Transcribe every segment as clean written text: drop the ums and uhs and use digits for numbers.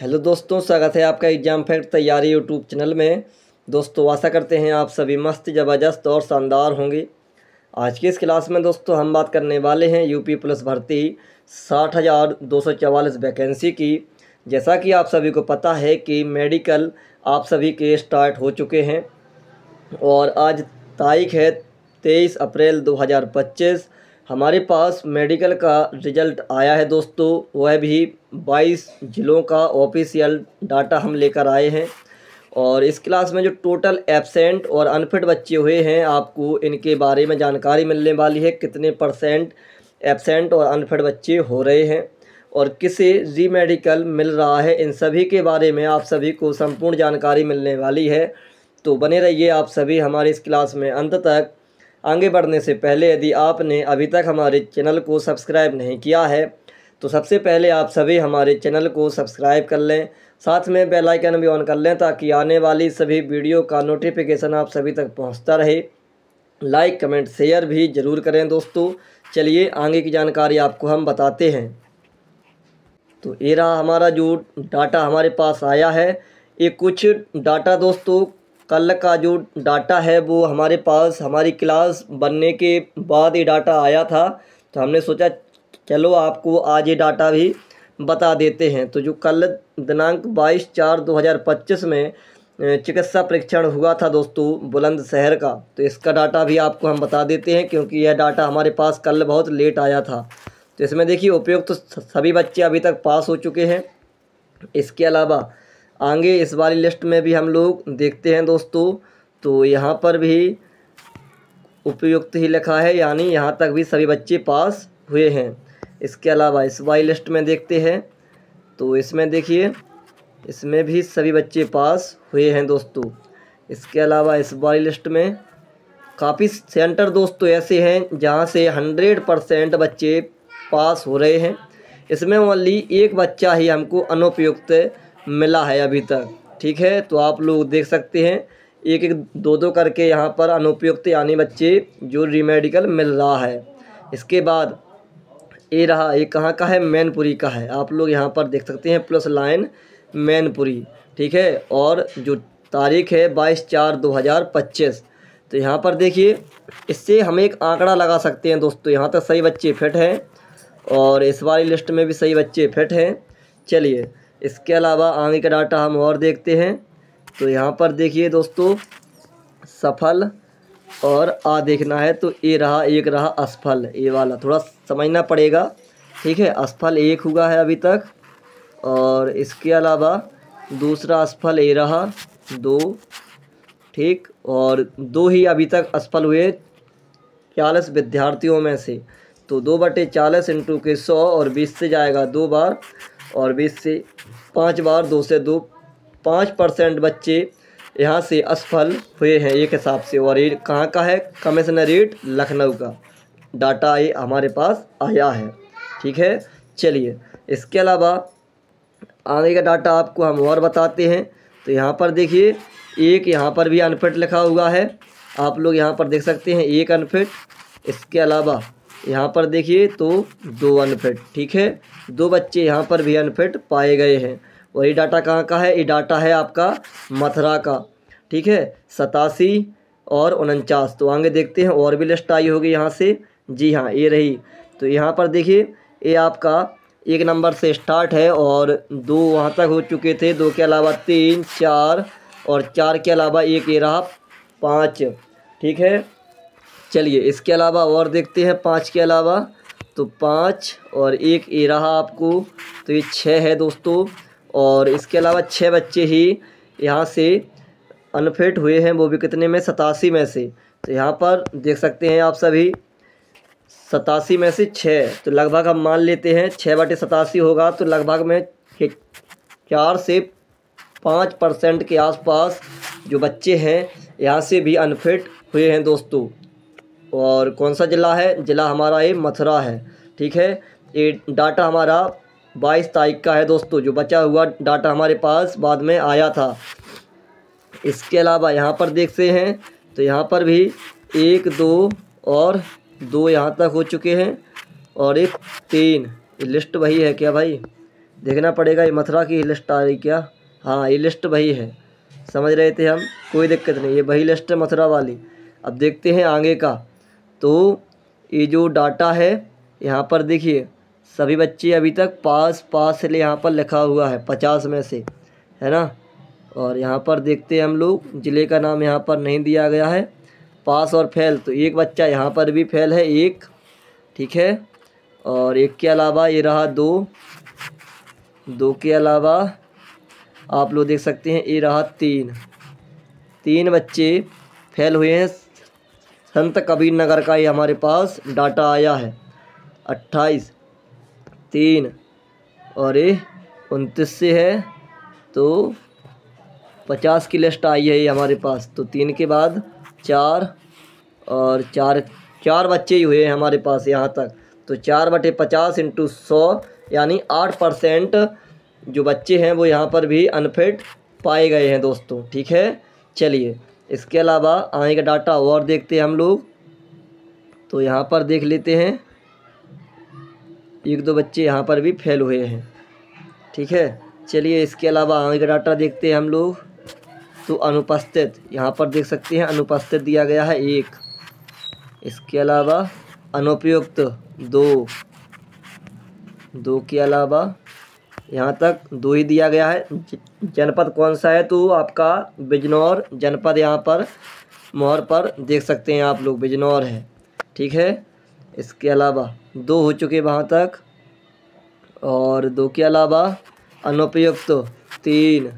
Hello दोस्तों, स्वागत है आपका एग्जाम फैक्ट तैयारी यूट्यूब चैनल में। दोस्तों आशा करते हैं आप सभी मस्त, ज़बरदस्त और शानदार होंगे। आज की इस क्लास में दोस्तों हम बात करने वाले हैं यूपी पुलिस भर्ती 60,244 वैकेंसी की। जैसा कि आप सभी को पता है कि मेडिकल आप सभी के स्टार्ट हो चुके हैं और आज तारीख है 23 अप्रैल 2025। हमारे पास मेडिकल का रिज़ल्ट आया है दोस्तों, वह भी 22 ज़िलों का ऑफिशियल डाटा हम लेकर आए हैं। और इस क्लास में जो टोटल एब्सेंट और अनफिट बच्चे हुए हैं, आपको इनके बारे में जानकारी मिलने वाली है। कितने परसेंट एब्सेंट और अनफिट बच्चे हो रहे हैं और किसे री मेडिकल मिल रहा है, इन सभी के बारे में आप सभी को संपूर्ण जानकारी मिलने वाली है। तो बने रहिए आप सभी हमारे इस क्लास में अंत तक। आगे बढ़ने से पहले यदि आपने अभी तक हमारे चैनल को सब्सक्राइब नहीं किया है तो सबसे पहले आप सभी हमारे चैनल को सब्सक्राइब कर लें, साथ में बेल आइकन भी ऑन कर लें ताकि आने वाली सभी वीडियो का नोटिफिकेशन आप सभी तक पहुंचता रहे। लाइक कमेंट शेयर भी ज़रूर करें दोस्तों। चलिए आगे की जानकारी आपको हम बताते हैं। तो ये रहा हमारा जो डाटा हमारे पास आया है। ये कुछ डाटा दोस्तों कल का जो डाटा है वो हमारे पास हमारी क्लास बनने के बाद ये डाटा आया था, तो हमने सोचा चलो आपको आज ये डाटा भी बता देते हैं। तो जो कल दिनांक 22/4/2025 में चिकित्सा परीक्षण हुआ था दोस्तों बुलंदशहर का, तो इसका डाटा भी आपको हम बता देते हैं क्योंकि यह डाटा हमारे पास कल बहुत लेट आया था। तो इसमें देखिए उपयुक्त तो सभी बच्चे अभी तक पास हो चुके हैं। इसके अलावा आगे इस वाली लिस्ट में भी हम लोग देखते हैं दोस्तों, तो यहाँ पर भी उपयुक्त ही लिखा है, यानी यहाँ तक भी सभी बच्चे पास हुए हैं। इसके अलावा इस वाली लिस्ट में देखते हैं तो इसमें देखिए इसमें भी सभी बच्चे पास हुए हैं दोस्तों। इसके अलावा इस वाली लिस्ट में काफ़ी सेंटर दोस्तों ऐसे हैं जहाँ से 100% बच्चे पास हो रहे हैं। इसमें ओनली एक बच्चा ही हमको अनुपयुक्त मिला है अभी तक, ठीक है। तो आप लोग देख सकते हैं एक एक दो दो करके यहाँ पर अनुपयुक्त यानी बच्चे जो रीमेडिकल मिल रहा है। इसके बाद ये रहा, ये कहाँ का है, मैनपुरी का है। आप लोग यहाँ पर देख सकते हैं प्लस लाइन मैनपुरी, ठीक है। और जो तारीख है 22/4/2025। तो यहाँ पर देखिए इससे हम एक आंकड़ा लगा सकते हैं दोस्तों, यहाँ तक सही बच्चे फिट हैं और इस वाली लिस्ट में भी सही बच्चे फिट हैं। चलिए इसके अलावा आगे का डाटा हम और देखते हैं। तो यहाँ पर देखिए दोस्तों सफल और देखना है तो ये रहा, एक रहा असफल, ये वाला थोड़ा समझना पड़ेगा, ठीक है। असफल एक हुआ है अभी तक और इसके अलावा दूसरा असफल ये रहा 2, ठीक। और 2 ही अभी तक असफल हुए 40 विद्यार्थियों में से। तो 2/40 इंटू के 100 और 20 से जाएगा 2 बार और 20 से 5 बार, 2 से 2 5% बच्चे यहाँ से असफल हुए हैं एक हिसाब से। और ये कहाँ का है, कमिश्नरेट लखनऊ का डाटा ये हमारे पास आया है, ठीक है। चलिए इसके अलावा आगे का डाटा आपको हम और बताते हैं। तो यहाँ पर देखिए एक यहाँ पर भी अनफिट लिखा हुआ है, आप लोग यहाँ पर देख सकते हैं एक अनफिट। इसके अलावा यहाँ पर देखिए तो 2 अनफिट, ठीक है। 2 बच्चे यहाँ पर भी अनफिट पाए गए हैं। और ये डाटा कहाँ का है, ये डाटा है आपका मथुरा का, ठीक है। 87 और 49। तो आगे देखते हैं और भी लिस्ट आई होगी यहाँ से, जी हाँ ये रही। तो यहाँ पर देखिए ये आपका 1 नंबर से स्टार्ट है और 2 वहाँ तक हो चुके थे, 2 के अलावा 3 4 और 4 के अलावा एक ये रहा 5, ठीक है। चलिए इसके अलावा और देखते हैं 5 के अलावा, तो 5 और एक ये रहा आपको, तो ये 6 है दोस्तों। और इसके अलावा 6 बच्चे ही यहाँ से अनफिट हुए हैं, वो भी कितने में, 87 में से। तो यहाँ पर देख सकते हैं आप सभी 87 में से 6, तो लगभग हम मान लेते हैं 6/87 होगा, तो लगभग में 4 से 5% के आसपास जो बच्चे हैं यहाँ से भी अनफिट हुए हैं दोस्तों। और कौन सा ज़िला है, ज़िला हमारा ये मथुरा है, ठीक है। ये डाटा हमारा 22 तारीख का है दोस्तों, जो बचा हुआ डाटा हमारे पास बाद में आया था। इसके अलावा यहाँ पर देखते हैं तो यहाँ पर भी 1 2 और 2 यहाँ तक हो चुके हैं और एक 3, लिस्ट वही है क्या भाई, देखना पड़ेगा। ये मथुरा की लिस्ट आ रही क्या? हाँ, ये लिस्ट वही है, समझ रहे थे हम, कोई दिक्कत नहीं, ये वही लिस्ट है मथुरा वाली। अब देखते हैं आगे का। तो ये जो डाटा है यहाँ पर देखिए, सभी बच्चे अभी तक पास पास यहाँ पर लिखा हुआ है 50 में से, है ना। और यहाँ पर देखते हैं हम लोग, ज़िले का नाम यहाँ पर नहीं दिया गया है। पास और फेल, तो एक बच्चा यहाँ पर भी फेल है, एक, ठीक है। और एक के अलावा ये रहा दो के अलावा आप लोग देख सकते हैं ये रहा तीन बच्चे फेल हुए हैं। संत कबीर नगर का ये हमारे पास डाटा आया है 28, 3 और ये 29 से है, तो 50 की लिस्ट आई है ये हमारे पास। तो 3 के बाद 4 और 4 बच्चे ही हुए हैं हमारे पास यहाँ तक। तो 4/50 × 100 यानी 8% जो बच्चे हैं वो यहाँ पर भी अनफिट पाए गए हैं दोस्तों, ठीक है। चलिए इसके अलावा आगे का डाटा और देखते हैं हम लोग। तो यहाँ पर देख लेते हैं, 1-2 बच्चे यहाँ पर भी फेल हुए हैं, ठीक है। चलिए इसके अलावा आगे का डाटा देखते हैं हम लोग। तो अनुपस्थित, यहाँ पर देख सकते हैं अनुपस्थित दिया गया है 1। इसके अलावा अनुपयुक्त 2 के अलावा यहाँ तक 2 ही दिया गया है। जनपद कौन सा है? तो आपका बिजनौर जनपद यहाँ पर मोहर पर देख सकते हैं आप लोग, बिजनौर है, ठीक है। इसके अलावा 2 हो चुके वहाँ तक, और 2 के अलावा अनुपयुक्त 3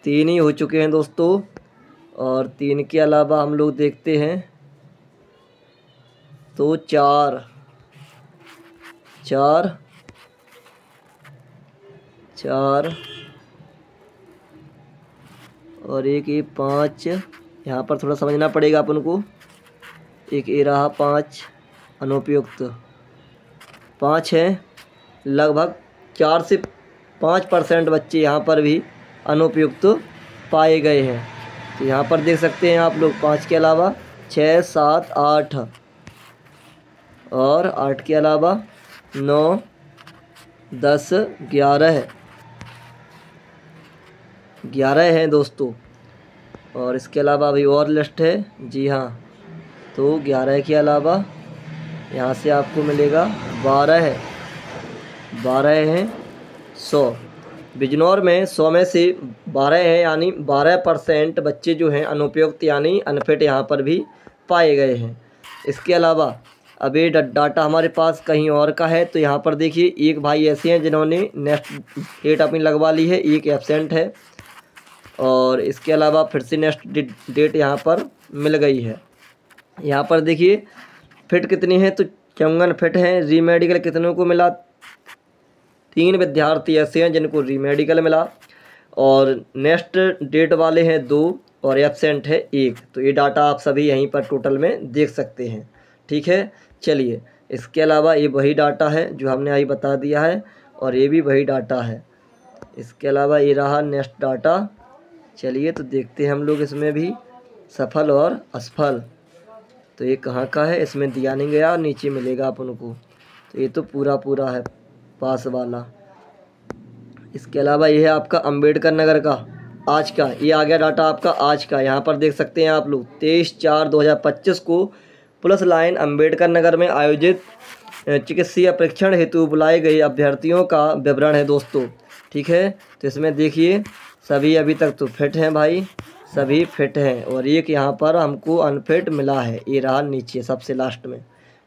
ही हो चुके हैं दोस्तों। और 3 के अलावा हम लोग देखते हैं तो 4 और एक ये 5, यहाँ पर थोड़ा समझना पड़ेगा अपन को। एक ये रहा 5 अनुपयुक्त, 5 हैं। लगभग 4 से 5% बच्चे यहाँ पर भी अनुपयुक्त पाए गए हैं। तो यहाँ पर देख सकते हैं आप लोग 5 के अलावा 6, 7, 8 और 8 के अलावा 9, 10, 11 हैं दोस्तों। और इसके अलावा अभी और लिस्ट है, जी हाँ। तो 11 के अलावा यहाँ से आपको मिलेगा 12 हैं 100। बिजनौर में 100 में से 12 हैं, यानी 12% बच्चे जो हैं अनुपयुक्त यानी अनफिट यहाँ पर भी पाए गए हैं। इसके अलावा अब ये डाटा हमारे पास कहीं और का है। तो यहाँ पर देखिए, एक भाई ऐसे हैं जिन्होंने नेक्स्ट डेट अपनी लगवा ली है, एक एब्सेंट है। और इसके अलावा फिर से नेक्स्ट डेट यहाँ पर मिल गई है। यहाँ पर देखिए फिट कितनी है, तो 54 फिट हैं। रीमेडिकल कितनों को मिला? 3 विद्यार्थी ऐसे हैं जिनको रीमेडिकल मिला, और नेक्स्ट डेट वाले हैं 2 और एब्सेंट है 1। तो ये डाटा आप सभी यहीं पर टोटल में देख सकते हैं, ठीक है। चलिए इसके अलावा ये वही डाटा है जो हमने अभी बता दिया है, और ये भी वही डाटा है। इसके अलावा ये रहा नेक्स्ट डाटा। चलिए तो देखते हैं हम लोग इसमें भी सफल और असफल। तो ये कहाँ का है, इसमें दिया नहीं गया, नीचे मिलेगा अपन को। तो ये तो पूरा है पास वाला। इसके अलावा ये है आपका अंबेडकर नगर का आज का, ये आ गया डाटा आपका आज का। यहाँ पर देख सकते हैं आप लोग 23/4/2025 को पुलिस लाइन अंबेडकर नगर में आयोजित चिकित्सीय परीक्षण हेतु बुलाए गए अभ्यर्थियों का विवरण है दोस्तों, ठीक है। तो इसमें देखिए सभी अभी तक तो फिट हैं भाई, सभी फिट हैं, और एक यहाँ पर हमको अनफिट मिला है, ये रहा नीचे सबसे लास्ट में,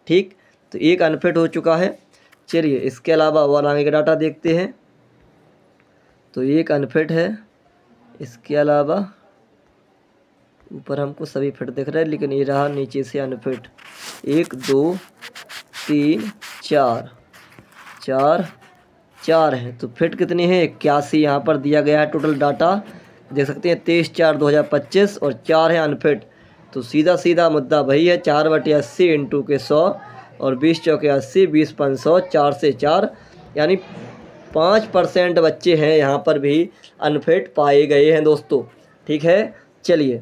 ठीक। तो एक अनफिट हो चुका है। चलिए इसके अलावा और आगे का डाटा देखते हैं। तो एक अनफिट है, इसके अलावा ऊपर हमको सभी फिट दिख रहा है, लेकिन ये रहा नीचे से अनफिट। 1, 2, 3, 4 है। तो फिट कितनी है? 81 यहाँ पर दिया गया है टोटल डाटा, देख सकते हैं 23/4/2025, और 4 है अनफिट। तो सीधा मुद्दा वही है, 4/80 × के 100 और 20 चौके 80, 20 500, 4 से 4, यानी 5% बच्चे हैं यहाँ पर भी अनफिट पाए गए हैं दोस्तों, ठीक है। चलिए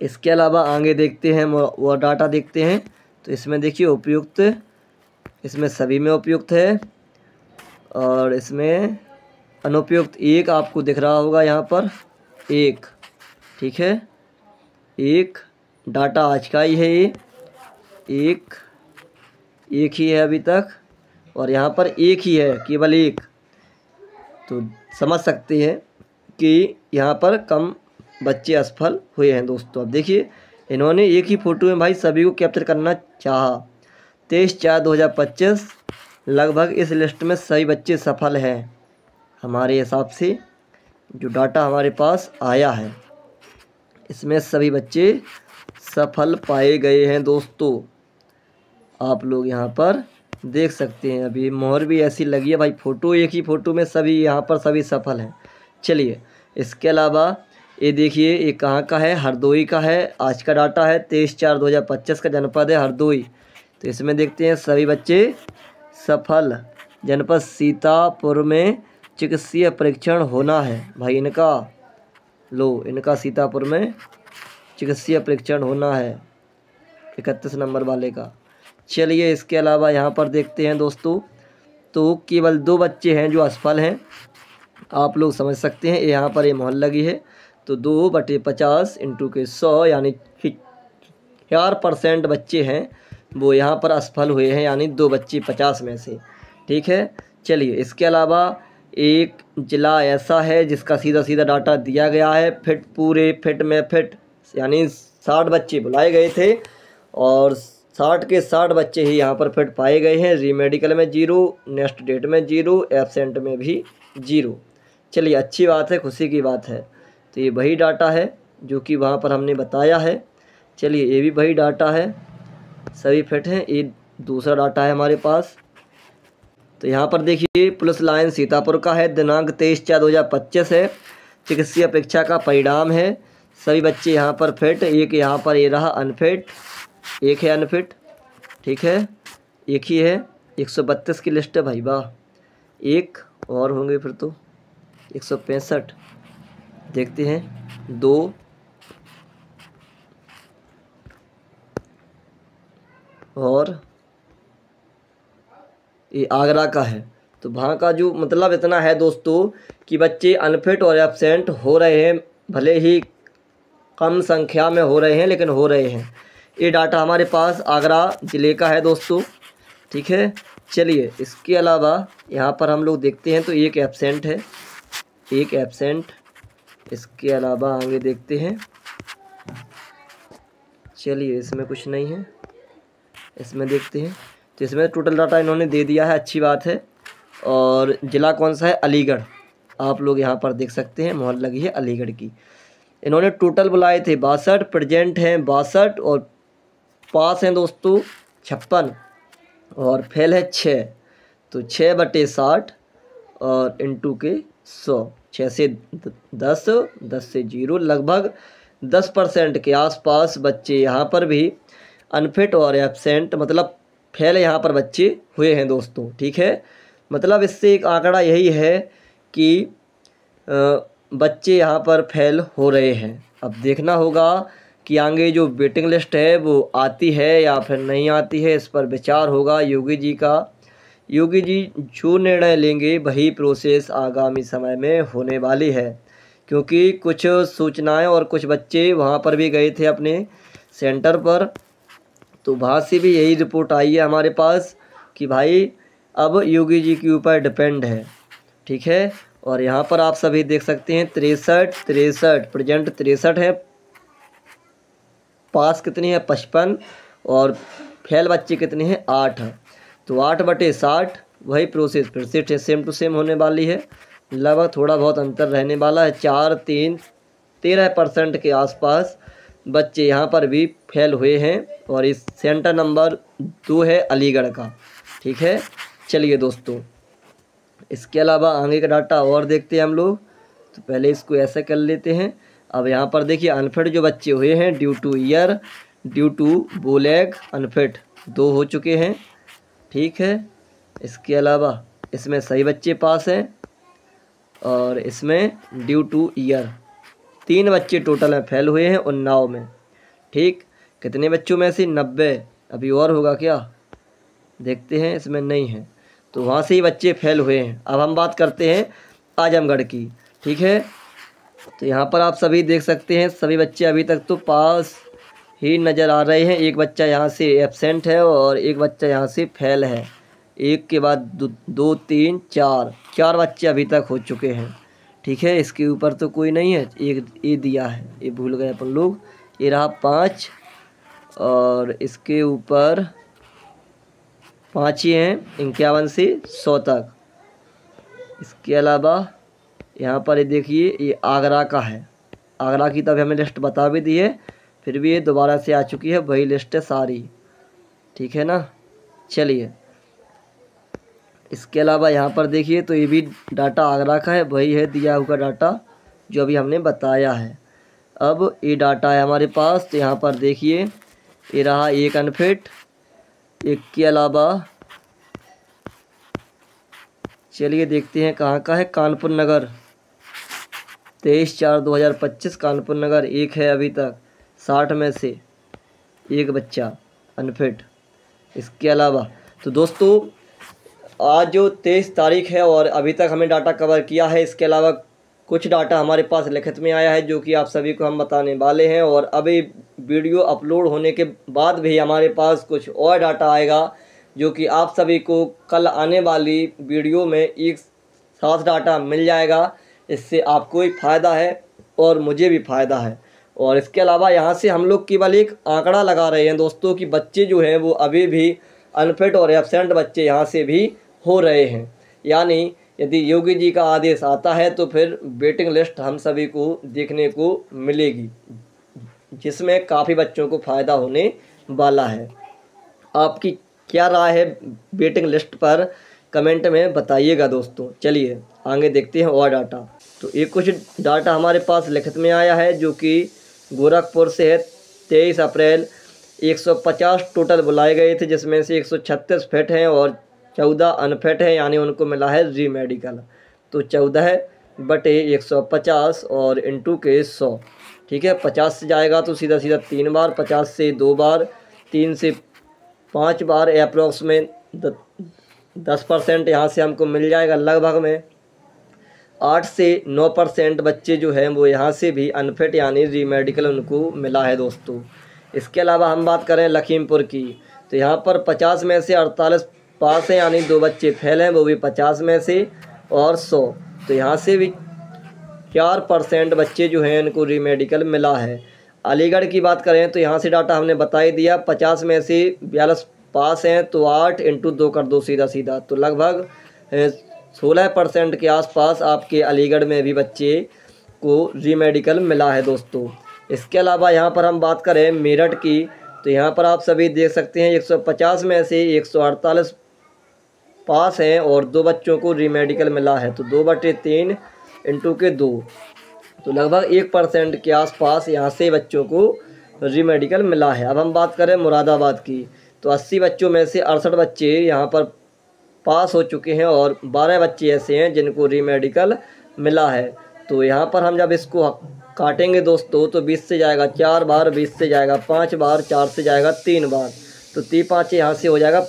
इसके अलावा आगे देखते हैं, वो डाटा देखते हैं। तो इसमें देखिए उपयुक्त, इसमें सभी में उपयुक्त है, और इसमें अनुपयुक्त 1 आपको दिख रहा होगा यहाँ पर 1, ठीक है। 1 डाटा आज का ही है, ये 1 ही है अभी तक, और यहाँ पर 1 ही है, केवल 1। तो समझ सकते हैं कि यहाँ पर कम बच्चे असफल हुए हैं दोस्तों। अब देखिए, इन्होंने एक ही फ़ोटो में भाई सभी को कैप्चर करना चाहा। 23/4/2025 लगभग इस लिस्ट में सभी बच्चे सफल हैं हमारे हिसाब से, जो डाटा हमारे पास आया है इसमें सभी बच्चे सफल पाए गए हैं दोस्तों। आप लोग यहाँ पर देख सकते हैं, अभी मोहर भी ऐसी लगी है भाई, फ़ोटो एक ही फ़ोटो में सभी यहाँ पर सभी सफल हैं। चलिए, इसके अलावा ये देखिए, ये कहाँ का है, हरदोई का है। आज का डाटा है 23/4/2025 का, जनपद है हरदोई। तो इसमें देखते हैं सभी बच्चे सफल। जनपद सीतापुर में चिकित्सीय परीक्षण होना है भाई, इनका सीतापुर में चिकित्सीय परीक्षण होना है 31 नंबर वाले का। चलिए, इसके अलावा यहाँ पर देखते हैं दोस्तों, तो केवल 2 बच्चे हैं जो असफल हैं। आप लोग समझ सकते हैं, यहाँ पर ये मोहर लगी है, तो 2/50 × 100 यानी 4% बच्चे हैं वो यहाँ पर असफल हुए हैं, यानी 2 बच्चे 50 में से, ठीक है। चलिए, इसके अलावा एक ज़िला ऐसा है जिसका सीधा सीधा डाटा दिया गया है, पूरे फिट में फिट, यानी 60 बच्चे बुलाए गए थे और 60 के 60 बच्चे ही यहाँ पर फिट पाए गए हैं। रीमेडिकल में 0, नेक्स्ट डेट में 0, एब्सेंट में भी 0। चलिए, अच्छी बात है, खुशी की बात है। तो ये वही डाटा है जो कि वहाँ पर हमने बताया है। चलिए, ये भी वही डाटा है, सभी फिट हैं। ये दूसरा डाटा है हमारे पास। तो यहाँ पर देखिए, पुलिस लाइन सीतापुर का है, दिनांक 23/4/2025 है, चिकित्सीय परीक्षा का परिणाम है। सभी बच्चे यहाँ पर फिट, एक यहाँ पर ये रहा अनफिट, एक है अनफिट, ठीक है, एक ही है। 132 की लिस्ट है भाई, वाह, एक और होंगे फिर तो 165। देखते हैं, 2 और ये आगरा का है। तो वहाँ का जो मतलब इतना है दोस्तों कि बच्चे अनफिट और एब्सेंट हो रहे हैं, भले ही कम संख्या में हो रहे हैं लेकिन हो रहे हैं। ये डाटा हमारे पास आगरा ज़िले का है दोस्तों, ठीक है। चलिए, इसके अलावा यहाँ पर हम लोग देखते हैं, तो एक एब्सेंट है, एक एब्सेंट। इसके अलावा आगे देखते हैं, चलिए, इसमें कुछ नहीं है, इसमें देखते हैं। तो इसमें टोटल डाटा इन्होंने दे दिया है, अच्छी बात है। और ज़िला कौन सा है, अलीगढ़। आप लोग यहाँ पर देख सकते हैं, मोहर लगी है अलीगढ़ की। इन्होंने टोटल बुलाए थे 62, प्रेजेंट हैं 62 और पास हैं दोस्तों 56 और फेल है 6। तो 6/60 और इंटू के 100, 6 से 10, 10 से 0, लगभग 10% के आसपास बच्चे यहाँ पर भी अनफिट और एब्सेंट, मतलब फेल यहाँ पर बच्चे हुए हैं दोस्तों, ठीक है। मतलब इससे एक आंकड़ा यही है कि बच्चे यहाँ पर फेल हो रहे हैं। अब देखना होगा कि आगे जो वेटिंग लिस्ट है वो आती है या फिर नहीं आती है, इस पर विचार होगा योगी जी का। योगी जी जो निर्णय लेंगे वही प्रोसेस आगामी समय में होने वाली है, क्योंकि कुछ सूचनाएं और कुछ बच्चे वहाँ पर भी गए थे अपने सेंटर पर, तो वहाँ से भी यही रिपोर्ट आई है हमारे पास कि भाई अब योगी जी के ऊपर डिपेंड है, ठीक है। और यहाँ पर आप सभी देख सकते हैं 63 प्रेजेंट 63 है, पास कितनी है 55 और फेल बच्चे कितने हैं 8 है। तो 8/60 वही प्रोसेस फिर से सेम टू सेम होने वाली है, लगभग थोड़ा बहुत अंतर रहने वाला है। 13% के आसपास बच्चे यहाँ पर भी फेल हुए हैं और इस सेंटर नंबर 2 है अलीगढ़ का, ठीक है। चलिए दोस्तों, इसके अलावा आगे का डाटा और देखते हैं हम लोग। तो पहले इसको ऐसे कर लेते हैं। अब यहाँ पर देखिए, अनफिट जो बच्चे हुए हैं due to year, due to बोलैग, अनफिट 2 हो चुके हैं, ठीक है। इसके अलावा इसमें सही बच्चे पास हैं और इसमें ड्यू टू ईयर 3 बच्चे टोटल में फेल हुए हैं उन्नाव में, ठीक। कितने बच्चों में से 90, अभी और होगा क्या देखते हैं, इसमें नहीं है। तो वहाँ से ही बच्चे फेल हुए हैं। अब हम बात करते हैं आजमगढ़ की, ठीक है। तो यहाँ पर आप सभी देख सकते हैं सभी बच्चे अभी तक तो पास ही नज़र आ रहे हैं। एक बच्चा यहाँ से एब्सेंट है और एक बच्चा यहाँ से फेल है। एक के बाद दो तीन चार बच्चे अभी तक हो चुके हैं, ठीक है। इसके ऊपर तो कोई नहीं है, एक ये दिया है, ये भूल गए अपन लोग। ये रहा 5 और इसके ऊपर 5 ही हैं 51 से 100 तक। इसके अलावा यहाँ पर ये देखिए ये आगरा का है। आगरा की तब हमें लिस्ट बता भी दी है, फिर भी ये दोबारा से आ चुकी है, वही लिस्ट है सारी, ठीक है ना। चलिए इसके अलावा यहाँ पर देखिए तो ये भी डाटा आगरा का है, वही है दिया हुआ डाटा जो अभी हमने बताया है। अब ये डाटा है हमारे पास, तो यहाँ पर देखिए ये रहा एक अनफिट। एक के अलावा चलिए देखते हैं कहाँ का है, कानपुर नगर 23/4/2025 कानपुर नगर एक है अभी तक 60 में से एक बच्चा अनफिट। इसके अलावा तो दोस्तों आज जो 23 तारीख है और अभी तक हमें डाटा कवर किया है। इसके अलावा कुछ डाटा हमारे पास लिखित में आया है जो कि आप सभी को हम बताने वाले हैं, और अभी वीडियो अपलोड होने के बाद भी हमारे पास कुछ और डाटा आएगा जो कि आप सभी को कल आने वाली वीडियो में एक साथ डाटा मिल जाएगा। इससे आपको ही फ़ायदा है और मुझे भी फ़ायदा है। और इसके अलावा यहाँ से हम लोग केवल एक आंकड़ा लगा रहे हैं दोस्तों कि बच्चे जो हैं वो अभी भी अनफिट और एब्सेंट बच्चे यहाँ से भी हो रहे हैं। यानी यदि योगी जी का आदेश आता है तो फिर वेटिंग लिस्ट हम सभी को देखने को मिलेगी, जिसमें काफ़ी बच्चों को फ़ायदा होने वाला है। आपकी क्या राय है वेटिंग लिस्ट पर, कमेंट में बताइएगा दोस्तों। चलिए आगे देखते हैं और डाटा। तो एक कुछ डाटा हमारे पास लिखित में आया है जो कि गोरखपुर से है। 23 अप्रैल 150 टोटल बुलाए गए थे, जिसमें से 136 फिट हैं और 14 अनफिट हैं, यानी उनको मिला है री मेडिकल। तो 14/150 और इंटू के 100, ठीक है। 50 से जाएगा तो सीधा सीधा 3 बार, 50 से 2 बार, 3 से 5 बार, अप्रॉक्स में 10% यहाँ से हमको मिल जाएगा। लगभग में 8 से 9% बच्चे जो हैं वो यहाँ से भी अनफिट यानी री मेडिकल उनको मिला है दोस्तों। इसके अलावा हम बात करें लखीमपुर की, तो यहाँ पर 50 में से 48 पास हैं, यानी 2 बच्चे फेल हैं, वो भी 50 में से, और 100। तो यहाँ से भी 4% बच्चे जो हैं उनको री मेडिकल मिला है। अलीगढ़ की बात करें तो यहाँ से डाटा हमने बता ही दिया, 50 में से 42 पास हैं, तो 8 × 2 कर दो सीधा सीधा, तो लगभग 16% के आसपास आपके अलीगढ़ में भी बच्चे को री मेडिकल मिला है दोस्तों। इसके अलावा यहाँ पर हम बात करें मेरठ की, तो यहाँ पर आप सभी देख सकते हैं 150 में से 148 पास हैं और 2 बच्चों को री मेडिकल मिला है, तो 2/3 इंटू के 2, तो लगभग 1% के आसपास यहाँ से बच्चों को री मेडिकल मिला है। अब हम बात करें मुरादाबाद की, तो 80 बच्चों में से 68 बच्चे यहाँ पर पास हो चुके हैं और 12 बच्चे ऐसे हैं जिनको री मेडिकल मिला है। तो यहाँ पर हम जब इसको काटेंगे दोस्तों तो 20 से जाएगा 4 बार, 20 से जाएगा 5 बार, 4 से जाएगा 3 बार, तो 3×5 यहाँ से हो जाएगा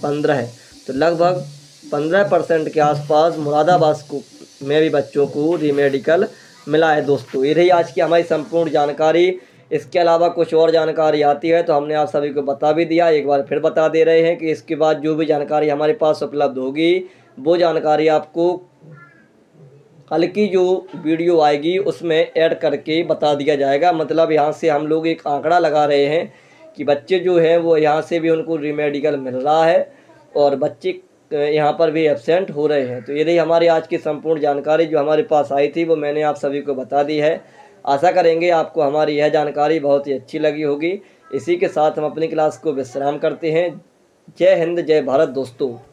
15। तो लगभग 15% के आसपास मुरादाबाद को में भी बच्चों को री मेडिकल मिला है दोस्तों। ये रही आज की हमारी संपूर्ण जानकारी। इसके अलावा कुछ और जानकारी आती है तो हमने आप सभी को बता भी दिया, एक बार फिर बता दे रहे हैं कि इसके बाद जो भी जानकारी हमारे पास उपलब्ध होगी वो जानकारी आपको कल की जो वीडियो आएगी उसमें ऐड करके बता दिया जाएगा। मतलब यहाँ से हम लोग एक आंकड़ा लगा रहे हैं कि बच्चे जो हैं वो यहाँ से भी उनको री मेडिकल मिल रहा है और बच्चे यहाँ पर भी एब्सेंट हो रहे हैं। तो ये रही हमारी आज की संपूर्ण जानकारी जो हमारे पास आई थी, वो मैंने आप सभी को बता दी है। आशा करेंगे आपको हमारी यह जानकारी बहुत ही अच्छी लगी होगी। इसी के साथ हम अपनी क्लास को विश्राम करते हैं। जय हिंद, जय भारत दोस्तों।